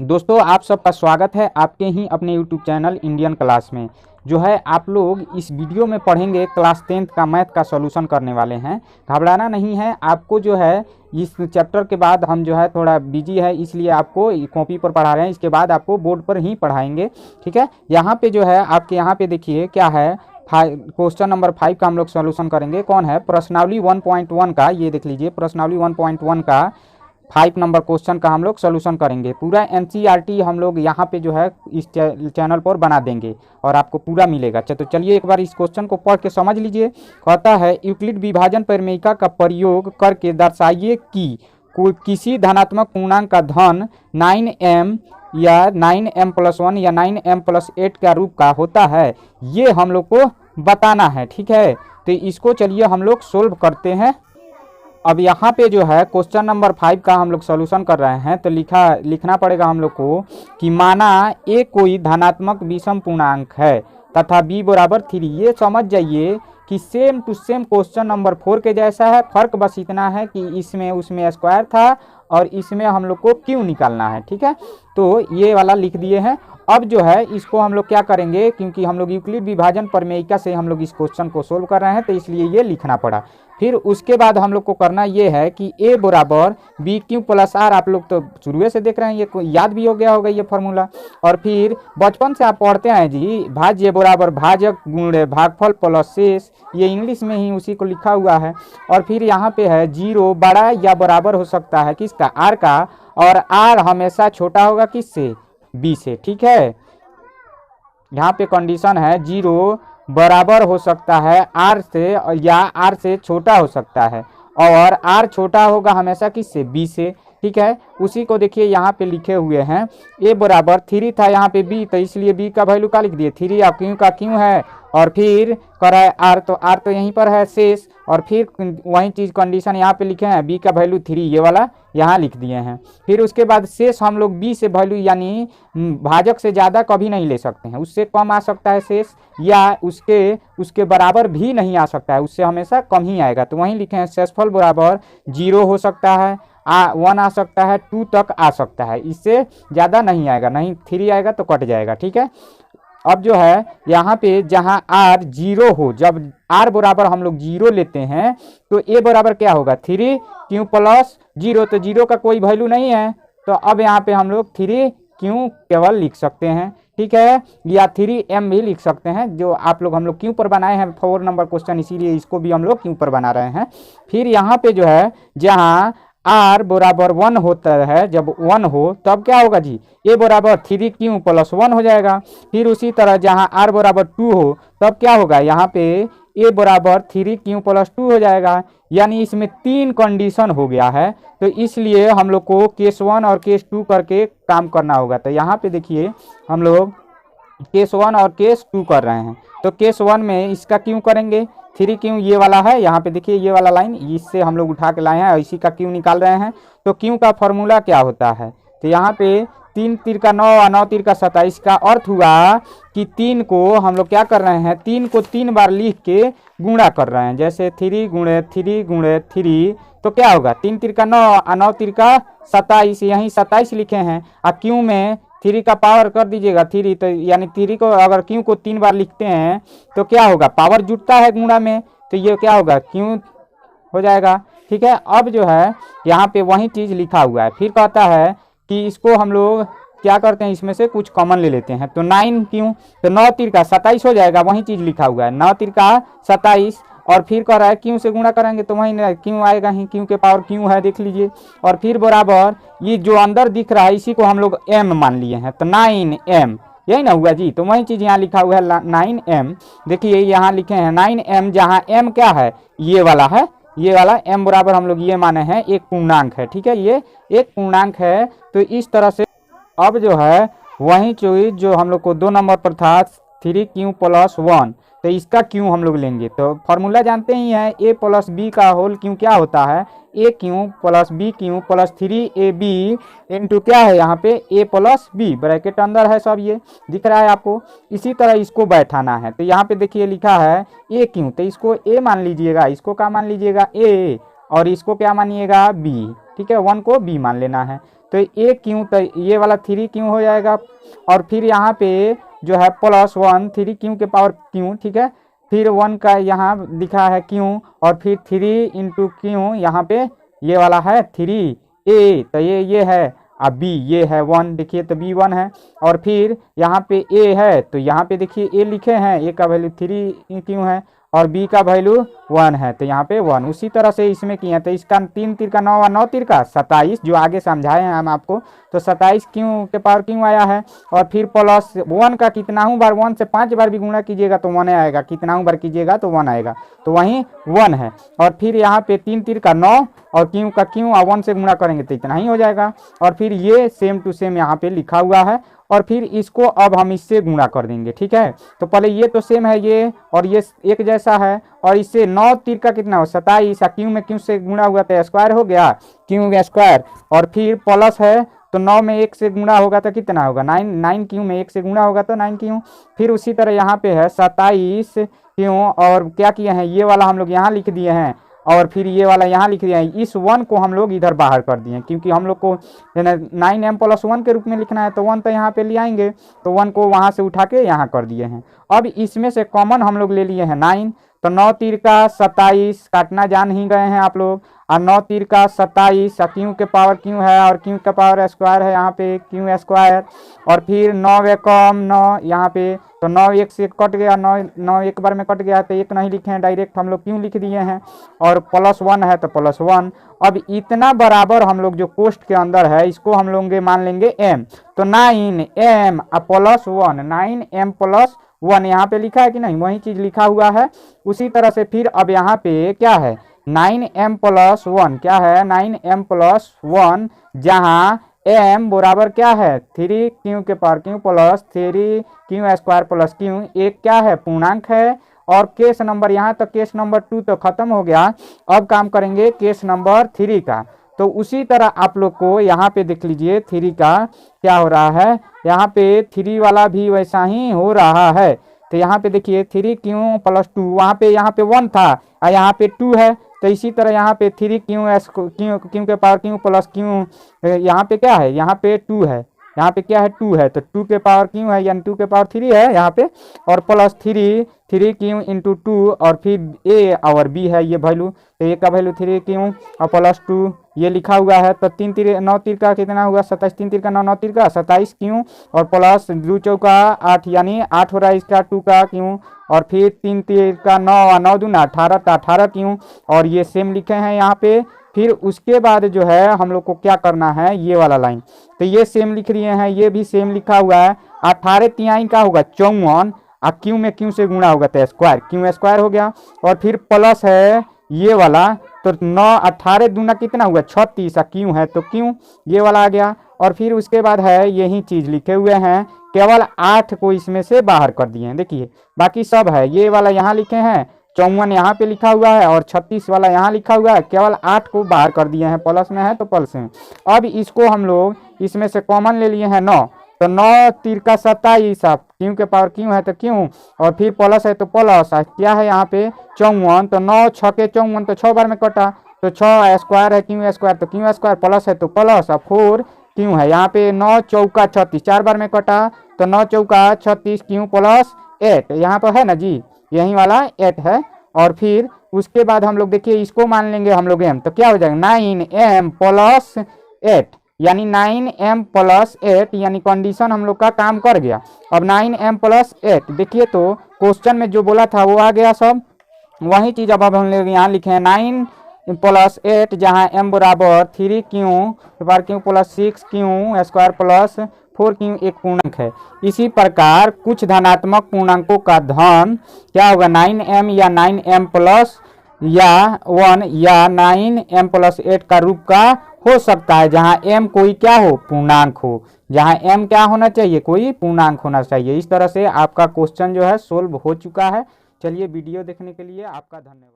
दोस्तों आप सबका स्वागत है आपके ही अपने YouTube चैनल इंडियन क्लास में। जो है आप लोग इस वीडियो में पढ़ेंगे क्लास 10th का मैथ का सॉल्यूशन करने वाले हैं। घबराना नहीं है आपको। जो है इस चैप्टर के बाद हम जो है थोड़ा बिजी है, इसलिए आपको कॉपी पर पढ़ा रहे हैं। इसके बाद आपको बोर्ड पर ही पढ़ाएंगे, ठीक है। यहाँ पे जो है आपके यहाँ पे देखिए क्या है, क्वेश्चन नंबर 5 का हम लोग सॉल्यूशन करेंगे। कौन है, प्रश्नावली 1.1 का, ये देख लीजिए प्रश्नावली 1.1 का 5 नंबर क्वेश्चन का हम लोग सोल्यूशन करेंगे। पूरा एनसीईआरटी हम लोग यहाँ पे जो है इस चैनल पर बना देंगे और आपको पूरा मिलेगा। तो चलिए एक बार इस क्वेश्चन को पढ़ के समझ लीजिए। कहता है यूक्लिड विभाजन प्रमेयिका का प्रयोग करके दर्शाइए कि कोई किसी धनात्मक पूर्णांक का धन 9m या 9m+1 या 9m+8 का रूप का होता है, ये हम लोग को बताना है, ठीक है। तो इसको चलिए हम लोग सोल्व करते हैं। अब यहाँ पे जो है क्वेश्चन नंबर 5 का हम लोग सॉल्यूशन कर रहे हैं। तो लिखना पड़ेगा हम लोग को कि माना ए कोई धनात्मक विषम पूर्णांक है तथा b बराबर 3। ये समझ जाइए कि same to same question number 4 के जैसा है। फर्क बस इतना है कि इसमें उसमें स्क्वायर था और इसमें हम लोग को क्यों निकालना है, ठीक है। तो ये वाला लिख दिए हैं। अब जो है इसको हम लोग क्या करेंगे, क्योंकि हम लोग यूक्लिड विभाजन प्रमेयिका से हम लोग इस क्वेश्चन को सोल्व कर रहे हैं, तो इसलिए ये लिखना पड़ा। फिर उसके बाद हम लोग को करना ये है कि a बराबर बी क्यू प्लस आर। आप लोग तो शुरू से देख रहे हैं, ये याद भी हो गया होगा ये फॉर्मूला। और फिर बचपन से आप पढ़ते हैं जी, भाज्य बराबर भाजक गुणे भागफल प्लस शेष, ये इंग्लिश में ही उसी को लिखा हुआ है। और फिर यहाँ पे है 0 बड़ा या बराबर हो सकता है किसका, आर का, और आर हमेशा छोटा होगा किससे, बी से, ठीक है। यहाँ पे कंडीशन है 0 बराबर हो सकता है आर से या आर से छोटा हो सकता है, और आर छोटा होगा हमेशा किससे, बी से, ठीक है। उसी को देखिए यहाँ पे लिखे हुए हैं a बराबर 3 था, यहाँ पे b, तो इसलिए b का वैल्यू का लिख दिए 3, अब क्यों का क्यों है, और फिर कर है r तो यहीं पर है शेष, और फिर वही चीज़ कंडीशन यहाँ पे लिखे हैं b का वैल्यू 3, ये वाला यहाँ लिख दिए हैं। फिर उसके बाद शेष हम लोग b से वैल्यू यानी भाजक से ज़्यादा कभी नहीं ले सकते हैं, उससे कम आ सकता है शेष, या उसके बराबर भी नहीं आ सकता है, उससे हमेशा कम ही आएगा। तो वहीं लिखे हैं शेषफल बराबर 0 हो सकता है, 1 आ सकता है, 2 तक आ सकता है, इससे ज़्यादा नहीं आएगा, नहीं 3 आएगा तो कट जाएगा, ठीक है। अब जो है यहाँ पे जहाँ r 0 हो, जब r बराबर हम लोग 0 लेते हैं तो a बराबर क्या होगा, 3 क्यों प्लस 0, तो 0 का कोई वैल्यू नहीं है, तो अब यहाँ पे हम लोग 3 क्यों केवल लिख सकते हैं, ठीक है, या 3m भी लिख सकते हैं, जो आप लोग हम लोग क्यों पर बनाए हैं 4 नंबर क्वेश्चन, इसीलिए इसको भी हम लोग क्यों पर बना रहे हैं। फिर यहाँ पे जो है जहाँ r बराबर 1 होता है, जब 1 हो तब क्या होगा जी, a बराबर 3 क्यों प्लस 1 हो जाएगा। फिर उसी तरह जहाँ r बराबर 2 हो तब क्या होगा, यहाँ पे a बराबर 3 क्यों प्लस 2 हो जाएगा। यानी इसमें 3 कंडीशन हो गया है, तो इसलिए हम लोग को केस 1 और केस 2 करके काम करना होगा। तो यहाँ पे देखिए हम लोग केस 1 और केस 2 कर रहे हैं। तो केस 1 में इसका क्यों करेंगे, 3 क्यों ये वाला है, यहाँ पे देखिए ये वाला लाइन, इससे हम लोग उठा के लाए हैं और इसी का क्यों निकाल रहे हैं। तो क्यों का फॉर्मूला क्या होता है, तो यहाँ पे 3 तीर का 9 और 9 तीर का 27 का अर्थ हुआ कि 3 को हम लोग क्या कर रहे हैं, 3 को 3 बार लिख के गुणा कर रहे हैं, जैसे 3 गुणे 3 गुणे 3, तो क्या होगा 3 तीर का 9 और 9 तीर का 27, यहीं 27 लिखे हैं। और क्यों में 3 का पावर कर दीजिएगा 3, तो यानी 3 को अगर क्यों को 3 बार लिखते हैं तो क्या होगा, पावर जुटता है गुणा में, तो ये क्या होगा, क्यों हो जाएगा, ठीक है। अब जो है यहाँ पे वही चीज़ लिखा हुआ है। फिर कहता है कि इसको हम लोग क्या करते हैं, इसमें से कुछ कॉमन ले लेते हैं, तो 9 क्यों, तो 9 तीर का 27 हो जाएगा, वही चीज़ लिखा हुआ है 9 तीर का 27, और फिर कह रहा है क्यों से गुणा करेंगे तो वहीं क्यों आएगा ही, क्यों के पावर क्यों है देख लीजिए। और फिर बराबर ये जो अंदर दिख रहा है इसी को हम लोग m मान लिए हैं, तो 9m, यही ना हुआ जी। तो वही चीज़ यहाँ लिखा हुआ है 9m, देखिए यहाँ लिखे हैं 9m, जहाँ m क्या है, ये वाला है, ये वाला m बराबर हम लोग ये माने हैं एक पूर्णांक है, ठीक है, ये एक पूर्णांक है। तो इस तरह से अब जो है वही चीज़ जो हम लोग को 2 नंबर पर था 3 क्यू प्लस 1, तो इसका क्यों हम लोग लेंगे, तो फॉर्मूला जानते ही हैं, a प्लस बी का होल क्यों क्या होता है, a cube plus B cube plus 3ab into क्या है यहाँ पे a प्लस बी, ब्रैकेट अंदर है सब, ये दिख रहा है आपको। इसी तरह इसको बैठाना है, तो यहाँ पे देखिए लिखा है a क्यू, तो इसको a मान लीजिएगा, इसको क्या मान लीजिएगा a, और इसको क्या मानिएगा b, ठीक है, 1 को b मान लेना है। तो ए क्यू, तो ये वाला 3 क्यू हो जाएगा। और फिर यहाँ पे जो है +1 3 क्यू के पावर क्यू, ठीक है। फिर 1 का यहाँ लिखा है क्यू, और फिर 3 इंटू क्यू, यहाँ पे ये वाला है 3a, तो ये है। अब बी ये है 1, देखिए तो बी 1 है। और फिर यहाँ पे ए है, तो यहाँ पे देखिए ए लिखे हैं, ए का वैल्यू 3 क्यों है और बी का वैल्यू 1 है, तो यहाँ पे 1। उसी तरह से इसमें किए हैं, तो इसका 3 तीर का 9 और 9 तीर का 27, जो आगे समझाए हैं हम आपको, तो 27 क्यों के पावर क्यों आया है। और फिर +1 का कितना हूँ बार 1 से 5 बार भी गुणा कीजिएगा तो 1 आएगा, कितना हूँ बार कीजिएगा तो 1 आएगा, तो वहीं 1 है। और फिर यहाँ पे 3 तीर का 9 और क्यों का क्यों, और 1 से गुणा करेंगे तो इतना ही हो जाएगा। और फिर ये सेम टू सेम यहाँ पे लिखा हुआ है, और फिर इसको अब हम इससे गुणा कर देंगे, ठीक है। तो पहले ये तो सेम है ये, और ये एक जैसा है, और इससे 9 तीर का कितना हो 27, क्यों में क्यों से गुणा हुआ तो स्क्वायर हो गया, क्यों स्क्वायर। और फिर प्लस है तो 9 में 1 से गुणा होगा तो कितना होगा 9 क्यों में 1 से गुणा होगा तो 9 क्यों। फिर उसी तरह यहाँ पे है 27 क्यों, और क्या किए हैं ये वाला हम लोग यहाँ लिख दिए हैं, और फिर ये वाला यहाँ लिख दिया है। इस 1 को हम लोग इधर बाहर कर दिए, क्योंकि हम लोग को 9m + 1 के रूप में लिखना है, तो 1 तो यहाँ पे ले आएंगे, तो 1 को वहाँ से उठा के यहाँ कर दिए हैं। अब इसमें से कॉमन हम लोग ले लिए हैं 9, तो 9 तीर का 27 काटना जान ही गए हैं आप लोग, और 9 तीर का 27, क्यों के पावर क्यों है और क्यों का पावर स्क्वायर है, यहाँ पे क्यों स्क्वायर। और फिर 9 एकम 9 यहाँ पे, तो 9 1 से कट गया, 9 एक बार में कट गया, तो 1 नहीं लिखे हैं, डायरेक्ट हम लोग क्यों लिख दिए हैं। और +1 है तो +1। अब इतना बराबर हम लोग जो कोष्ठ के अंदर है इसको हम लोग मान लेंगे m, तो 9m +1, 9m + 1 यहाँ पे लिखा है कि नहीं, वही चीज लिखा हुआ है। उसी तरह से फिर अब यहाँ पे क्या है 9m + 1, क्या है 9m + 1, जहाँ m बराबर क्या है 3 क्यों के पावर क्यों प्लस 3 क्यों स्क्वायर प्लस क्यों, एक क्या है पूर्णांक है। और केस नंबर यहाँ तक, केस नंबर 2 तो खत्म हो गया, अब काम करेंगे केस नंबर 3 का। तो उसी तरह आप लोग को यहाँ पे देख लीजिए 3 का क्या हो रहा है, यहाँ पे 3 वाला भी वैसा ही हो रहा है। तो यहाँ पे देखिए 3 क्यों + 2, वहाँ पे यहाँ पे 1 था और यहाँ पे 2 है, तो इसी तरह यहाँ पे 3 क्यों के पावर क्यों प्लस क्यों, यहाँ पे क्या है यहाँ पे 2 है, यहाँ पे क्या है 2 है, तो 2 के पावर क्यों है यानी 2 के पावर 3 है यहाँ पे, और प्लस 3 क्यों इंटू 2, और फिर ए और बी है ये वैल्यू, तो ए का वैल्यू 3 क्यों और +2 ये लिखा हुआ है। तो 3 तीर 9 तीर का कितना हुआ 27, 3 तीर का 9, 9 तीर का 27 क्यों, और प्लस 2 चौका 8 यानी 8 हो रहा है इसका 2 का क्यों, और फिर 3 तीर का 9 और 9 दूना 18 का 18 क्यों, और ये सेम लिखे हैं यहाँ पे। फिर उसके बाद जो है हम लोग को क्या करना है ये वाला लाइन, तो ये सेम लिख रहे हैं, ये भी सेम लिखा हुआ है। 18 तिहाई का होगा 54, और क्यों में क्यों से गुणा होगा तो स्क्वायर, क्यों स्क्वायर हो गया। और फिर प्लस है ये वाला, तो 9 18 दूना कितना हुआ 36, क्यों है तो क्यों ये वाला आ गया। और फिर उसके बाद है यही चीज लिखे हुए हैं, केवल 8 को इसमें से बाहर कर दिए हैं, देखिए बाकी सब है, ये वाला यहाँ लिखे हैं 54 यहाँ पे लिखा हुआ है, और 36 वाला यहाँ लिखा हुआ है, केवल 8 को बाहर कर दिए हैं, प्लस में है तो प्लस में। अब इसको हम लोग इसमें से कॉमन ले लिए हैं 9, तो 9 तीर का 27, क्यों के पावर क्यों है तो क्यों, और फिर प्लस है तो प्लस, क्या है यहाँ पे 54, तो 9 6 के 54, तो 6 बार में कटा, तो 6 स्क्वायर है क्यों स्क्वायर तो क्यों स्क्वायर, प्लस है तो प्लस, और 4 क्यों है यहाँ पे 9 चौका 36, 4 बार में कटा, तो 9 चौका 36 क्यों प्लस 8, यहाँ पर है ना जी यही वाला 8 है। और फिर उसके बाद हम लोग देखिए इसको मान लेंगे हम लोग m, तो क्या हो जाएगा 9m + 8, यानी 9m + 8, यानी कंडीशन हम लोग का काम कर गया। अब 9m + 8 देखिए, तो क्वेश्चन में जो बोला था वो आ गया सब, वही चीज अब हम लोग यहाँ लिखे हैं 9 + 8, जहाँ m बराबर 3 क्यों प्लस 6 क्यों स्क्वायर प्लस 4 क्यों एक पूर्णांक है। इसी प्रकार कुछ धनात्मक पूर्णांकों का धन क्या होगा 9m या 9m + 1 या 9m + 8 का रूप का हो सकता है, जहां m कोई क्या हो पूर्णांक हो, जहां m क्या होना चाहिए कोई पूर्णांक होना चाहिए। इस तरह से आपका क्वेश्चन जो है सोल्व हो चुका है। चलिए वीडियो देखने के लिए आपका धन्यवाद।